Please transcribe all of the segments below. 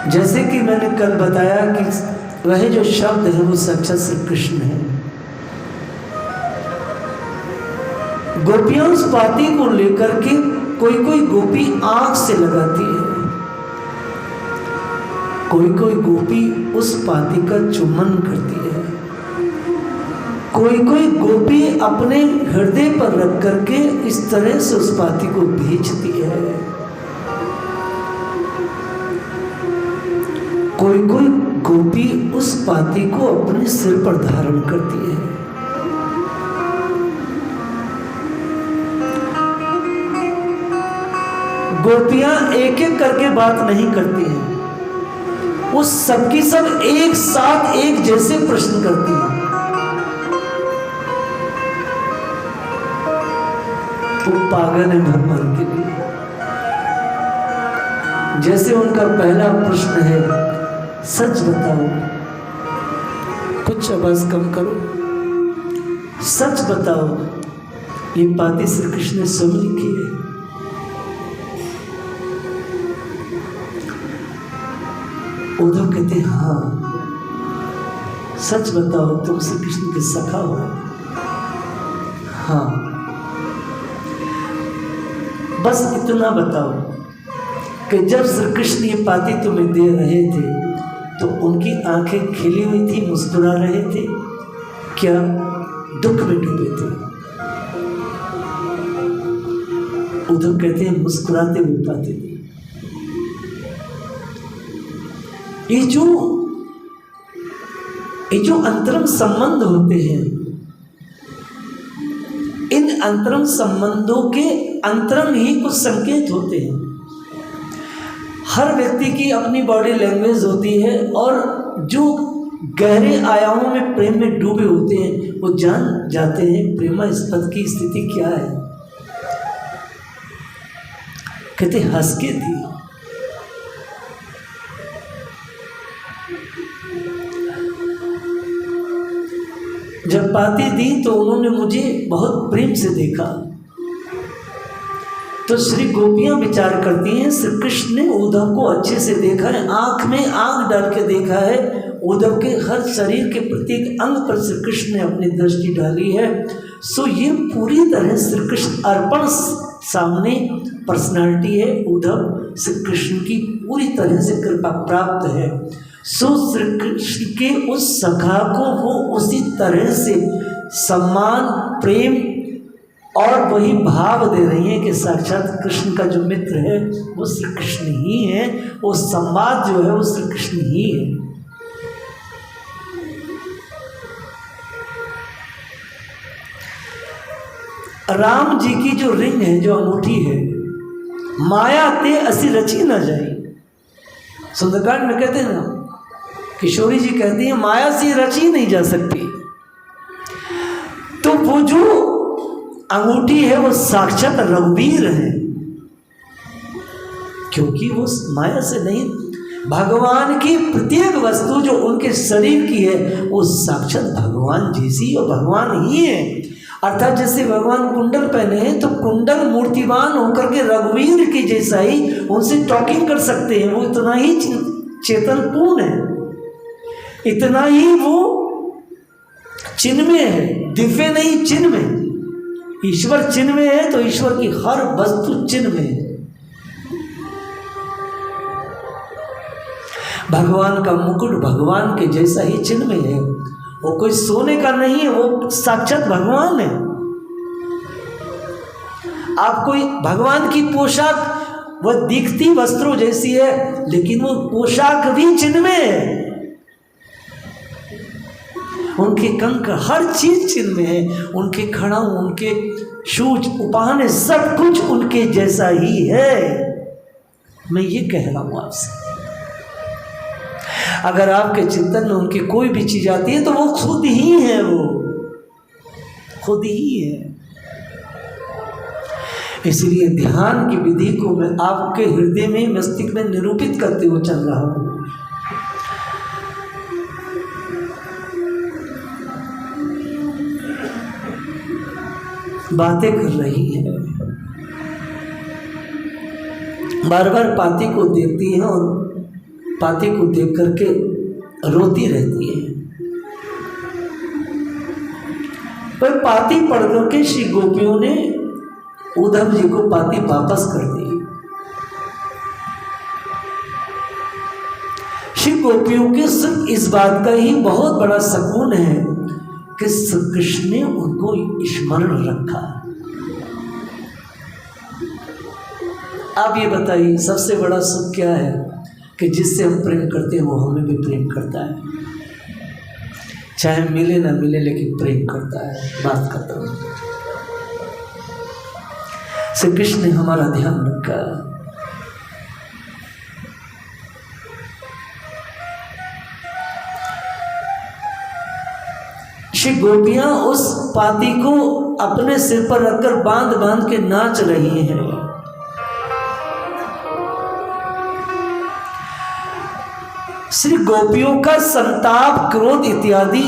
जैसे कि मैंने कल बताया कि वह जो शब्द है वो साक्षात श्री कृष्ण है। गोपियां उस पाती को लेकर के कोई कोई गोपी आंख से लगाती है, कोई कोई गोपी उस पाती का चुम्बन करती है, कोई कोई गोपी अपने हृदय पर रख करके इस तरह से उस पाती को भेजती है, कोई कोई गोपी उस पाती को अपने सिर पर धारण करती है। गोपियां एक एक करके बात नहीं करती हैं, वो सबकी सब एक साथ एक जैसे प्रश्न करती हैं। वो पागल है भगवान के लिए। जैसे उनका पहला प्रश्न है, सच बताओ, कुछ आवाज कम करो, सच बताओ ये पाती श्री कृष्ण ने स्वयं लिखी है? उद्धव कहते हैं हाँ, सच बताओ तुम श्री कृष्ण के सखा हो? हाँ। बस इतना बताओ कि जब श्री कृष्ण ये पाती तुम्हें दे रहे थे तो उनकी आंखें खिली हुई थी, मुस्कुरा रहे थे, क्या दुख में डूबे थे? उद्धव कहते हैं मुस्कुराते हुए पाती थी। ये जो अंतरंग संबंध होते हैं, इन अंतरंग संबंधों के अंतरंग ही कुछ संकेत होते हैं। हर व्यक्ति की अपनी बॉडी लैंग्वेज होती है और जो गहरे आयामों में प्रेम में डूबे होते हैं वो जान जाते हैं प्रेमास्पद की स्थिति क्या है। कहते हंस के थी, जब पाती दी तो उन्होंने मुझे बहुत प्रेम से देखा। तो श्री गोपियां विचार करती हैं श्री कृष्ण ने उद्धव को अच्छे से देखा है, आंख में आंख डाल के देखा है, उद्धव के हर शरीर के प्रत्येक अंग पर श्री कृष्ण ने अपनी दृष्टि डाली है। सो ये पूरी तरह श्री कृष्ण अर्पण सामने पर्सनालिटी है, उद्धव श्री कृष्ण की पूरी तरह से कृपा प्राप्त है। सो श्री कृष्ण के उस सखा को वो उसी तरह से सम्मान, प्रेम और वही भाव दे रही है कि साक्षात कृष्ण का जो मित्र है वो श्री कृष्ण ही है, वो संवाद जो है वो श्री कृष्ण ही है। राम जी की जो रिंग है, जो अंगूठी है, माया ते असी रची ना जाए। सुंदरकांड में कहते हैं ना, किशोरी जी कहती है माया से रची नहीं जा सकती। तो वो जो अंगूठी है वो साक्षात रघुवीर है, क्योंकि वो माया से नहीं, भगवान की प्रत्येक वस्तु जो उनके शरीर की है वो साक्षात भगवान जैसी और भगवान ही है। अर्थात जैसे भगवान कुंडल पहने हैं तो कुंडल मूर्तिवान होकर के रघुवीर की जैसा ही उनसे टॉकिंग कर सकते हैं। वो इतना ही चेतनपूर्ण है, इतना ही वो चिन्मय है, दिव्य नहीं चिन्मय। ईश्वर चिन्मय है तो ईश्वर की हर वस्तु चिन्मय है। भगवान का मुकुट भगवान के जैसा ही चिन्मय है, वो कोई सोने का नहीं है, वो साक्षात भगवान है। आप कोई भगवान की पोशाक वह दिखती वस्त्रों जैसी है, लेकिन वो पोशाक भी चिन्मय है। उनके कंक हर चीज चिन्मय है, उनके खड़ाऊ, उनके शूज, उपाहने, सब कुछ उनके जैसा ही है। मैं ये कह रहा हूं आपसे, अगर आपके चिंतन में उनकी कोई भी चीज आती है तो वो खुद ही है, वो खुद ही है। इसलिए ध्यान की विधि को मैं आपके हृदय में, मस्तिष्क में निरूपित करते हुए चल रहा हूं। बातें कर रही है, बार बार पाती को देखती है और पाती को देख करके रोती रहती है। पर पाती पढ़ करके श्री गोपियों ने उद्धव जी को पाती वापस कर दी। श्री गोपियों के सिर्फ इस बात का ही बहुत बड़ा सुकून है कि श्री कृष्ण ने उनको स्मरण रखा। आप ये बताइए सबसे बड़ा सुख क्या है कि जिससे हम प्रेम करते हैं वो हमें भी प्रेम करता है, चाहे मिले ना मिले लेकिन प्रेम करता है। बात करता हूँ, श्री कृष्ण ने हमारा ध्यान रखा। श्री गोपियां उस पाती को अपने सिर पर रखकर बांध बांध के नाच रही हैं। श्री गोपियों का संताप, क्रोध इत्यादि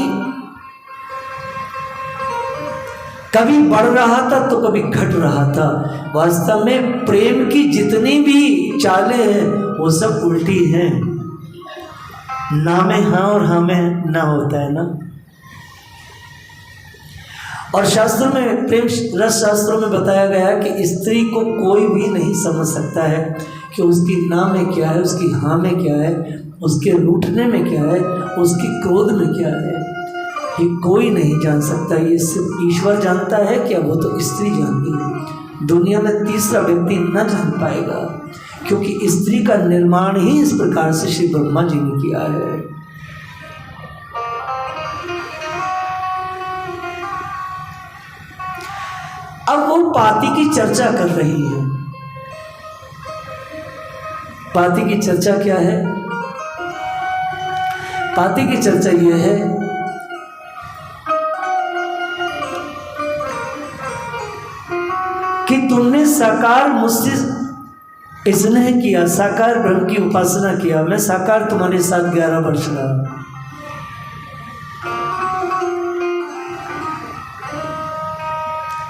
कभी बढ़ रहा था तो कभी घट रहा था। वास्तव में प्रेम की जितनी भी चालें हैं वो सब उल्टी हैं। ना में हाँ और हाँ में ना होता है ना। और शास्त्रों में, प्रेम रस शास्त्रों में बताया गया है कि स्त्री को कोई भी नहीं समझ सकता है कि उसकी ना में क्या है, उसकी हाँ में क्या है, उसके रूठने में क्या है, उसकी क्रोध में क्या है। ये कोई नहीं जान सकता, ये सिर्फ ईश्वर जानता है। क्या वो तो स्त्री जानती है, दुनिया में तीसरा व्यक्ति न जान पाएगा, क्योंकि स्त्री का निर्माण ही इस प्रकार से श्री ब्रह्मा जी ने किया है। अब वो पाती की चर्चा कर रही है। पाती की चर्चा क्या है? पाती की चर्चा यह है कि तुमने साकार मुझसे स्नेह किया, साकार ब्रह्म की उपासना किया, मैं साकार तुम्हारे साथ 11 वर्ष रहा।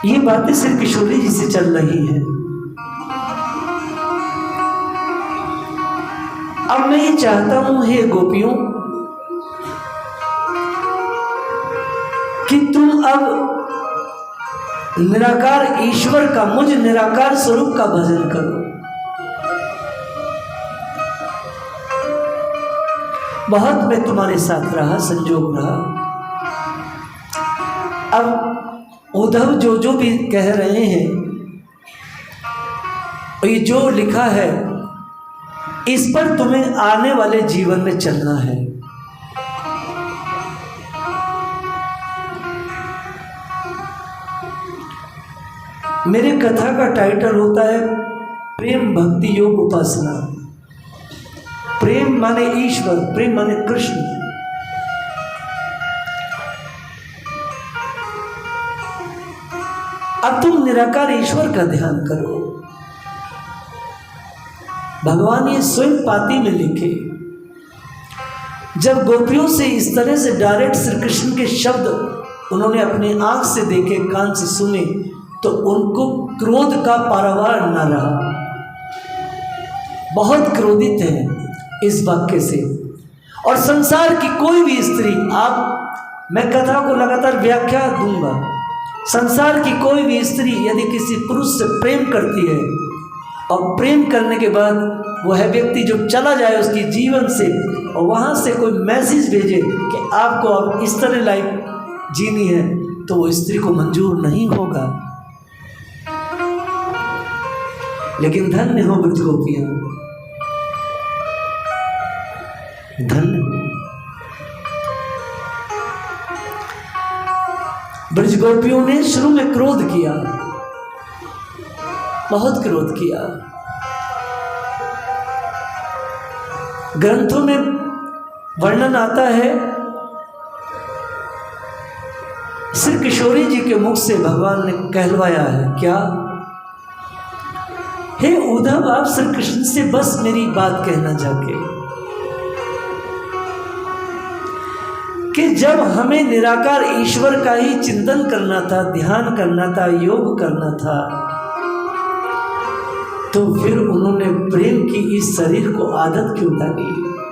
ये बातें श्री किशोरी जी से चल रही हैं। अब मैं ये चाहता हूं हे गोपियों कि तुम अब निराकार ईश्वर का, मुझ निराकार स्वरूप का भजन करो। बहुत मैं तुम्हारे साथ रहा, संजोग रहा। अब उद्धव जो भी कह रहे हैं, ये जो लिखा है, इस पर तुम्हें आने वाले जीवन में चलना है। मेरे कथा का टाइटल होता है प्रेम भक्ति योग उपासना। प्रेम माने ईश्वर, प्रेम माने कृष्ण। अब तुम निराकार ईश्वर का ध्यान करो। भगवान ये स्वयं पाती में लिखे। जब गोपियों से इस तरह से डायरेक्ट श्री कृष्ण के शब्द उन्होंने अपनी आंख से देखे, कान से सुने, तो उनको क्रोध का पारावार न रहा। बहुत क्रोधित है इस वाक्य से। और संसार की कोई भी स्त्री, मैं कथा को लगातार व्याख्या दूंगा, संसार की कोई भी स्त्री यदि किसी पुरुष से प्रेम करती है और प्रेम करने के बाद वह व्यक्ति जो चला जाए उसकी जीवन से, और वहाँ से कोई मैसेज भेजे कि आपको अब इस तरह लाइफ जीनी है, तो वो स्त्री को मंजूर नहीं होगा। लेकिन धन्य हो ब्रज गोपियां, धन्य हो। ब्रज गोपियों ने शुरू में क्रोध किया, बहुत क्रोध किया। ग्रंथों में वर्णन आता है, श्री किशोरी जी के मुख से भगवान ने कहलवाया है क्या? हे उद्धव, आप श्री कृष्ण से बस मेरी बात कहना जाके कि जब हमें निराकार ईश्वर का ही चिंतन करना था, ध्यान करना था, योग करना था, तो फिर उन्होंने प्रेम की इस शरीर को आदत क्यों डाली?